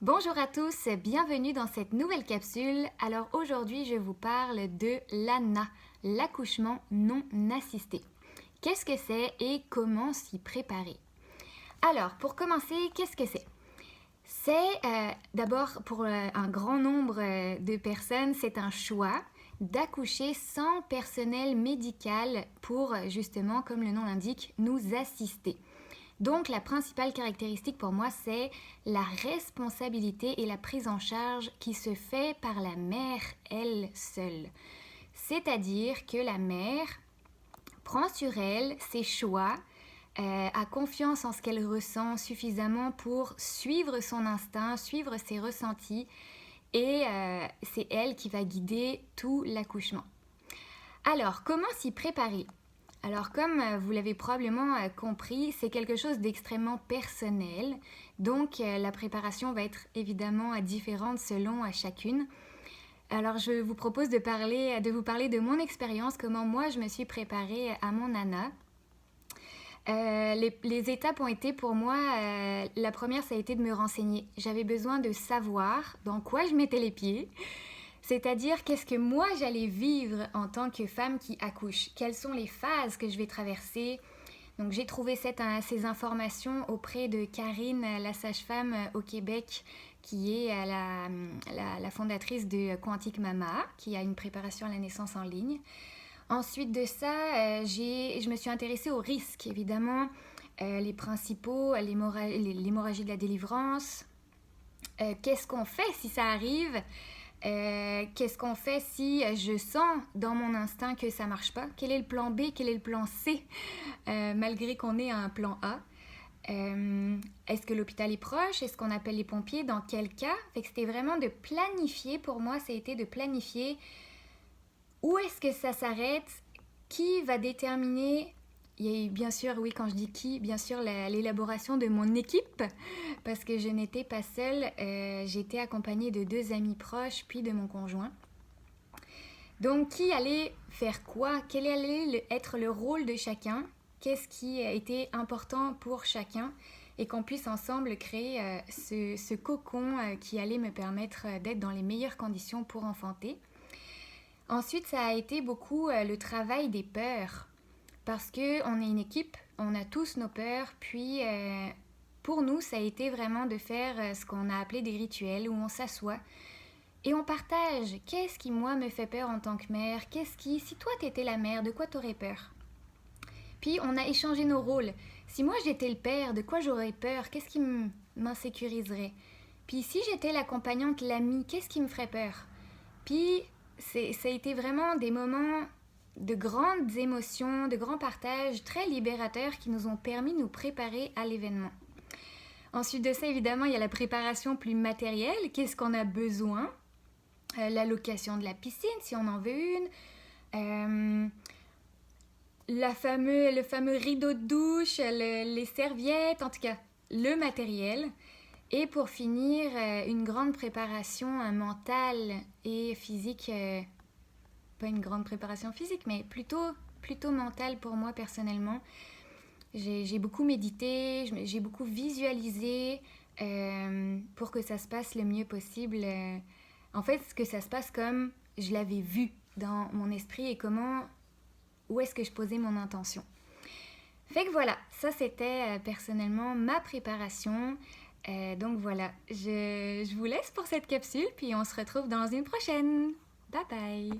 Bonjour à tous, bienvenue dans cette nouvelle capsule. Alors aujourd'hui, je vous parle de l'ANA, l'accouchement non assisté. Qu'est-ce que c'est et comment s'y préparer? Alors, pour commencer, qu'est-ce que c'est? C'est d'abord pour un grand nombre de personnes, c'est un choix d'accoucher sans personnel médical pour justement, comme le nom l'indique, nous assister. Donc la principale caractéristique pour moi, c'est la responsabilité et la prise en charge qui se fait par la mère elle seule. C'est-à-dire que la mère prend sur elle ses choix, a confiance en ce qu'elle ressent suffisamment pour suivre son instinct, suivre ses ressentis, et c'est elle qui va guider tout l'accouchement. Alors, comment s'y préparer? Alors, comme vous l'avez probablement compris, c'est quelque chose d'extrêmement personnel. Donc, la préparation va être évidemment différente selon chacune. Alors, je vous propose de vous parler de mon expérience, comment moi je me suis préparée à mon ANA. Les étapes ont été pour moi, la première ça a été de me renseigner. J'avais besoin de savoir dans quoi je mettais les pieds. C'est-à-dire qu'est-ce que moi j'allais vivre en tant que femme qui accouche. Quelles sont les phases que je vais traverser. Donc j'ai trouvé ces informations auprès de Karine, la sage-femme au Québec, qui est la fondatrice de Quantique Mama, qui a une préparation à la naissance en ligne. Ensuite de ça, je me suis intéressée aux risques, évidemment, les principaux, l'hémorragie de la délivrance. Qu'est-ce qu'on fait si ça arrive? Qu'est-ce qu'on fait si je sens dans mon instinct que ça marche pas? Quel est le plan B? Quel est le plan C? Malgré qu'on ait un plan A. Est-ce que l'hôpital est proche? Est-ce qu'on appelle les pompiers? Dans quel cas? Fait que c'était vraiment de planifier, pour moi, ça a été de planifier où est-ce que ça s'arrête? Qui va déterminer? Il y a eu bien sûr, oui, quand je dis qui, bien sûr l'élaboration de mon équipe, parce que je n'étais pas seule, j'étais accompagnée de 2 amis proches, puis de mon conjoint. Donc, qui allait faire quoi? Quel allait être le rôle de chacun? Qu'est-ce qui était important pour chacun? Et qu'on puisse ensemble créer ce cocon qui allait me permettre d'être dans les meilleures conditions pour enfanter. Ensuite, ça a été beaucoup le travail des peurs. Parce qu'on est une équipe, on a tous nos peurs, puis pour nous, ça a été vraiment de faire ce qu'on a appelé des rituels, où on s'assoit et on partage. Qu'est-ce qui, moi, me fait peur en tant que mère? Si toi, t'étais la mère, de quoi t'aurais peur? Puis on a échangé nos rôles. Si moi, j'étais le père, de quoi j'aurais peur? Qu'est-ce qui m'insécuriserait? Puis si j'étais l'accompagnante, l'amie, qu'est-ce qui me ferait peur? Puis ça a été vraiment des moments de grandes émotions, de grands partages très libérateurs qui nous ont permis de nous préparer à l'événement. Ensuite de ça, évidemment, il y a la préparation plus matérielle. Qu'est-ce qu'on a besoin? La location de la piscine, si on en veut une. Le fameux rideau de douche, les serviettes, en tout cas, le matériel. Et pour finir, une grande préparation mentale et physique. Pas une grande préparation physique, mais plutôt mentale pour moi personnellement. J'ai beaucoup médité, j'ai beaucoup visualisé pour que ça se passe le mieux possible. En fait, que ça se passe comme je l'avais vu dans mon esprit et où est-ce que je posais mon intention. Fait que voilà, ça c'était personnellement ma préparation. Donc voilà, je vous laisse pour cette capsule, puis on se retrouve dans une prochaine. Bye bye!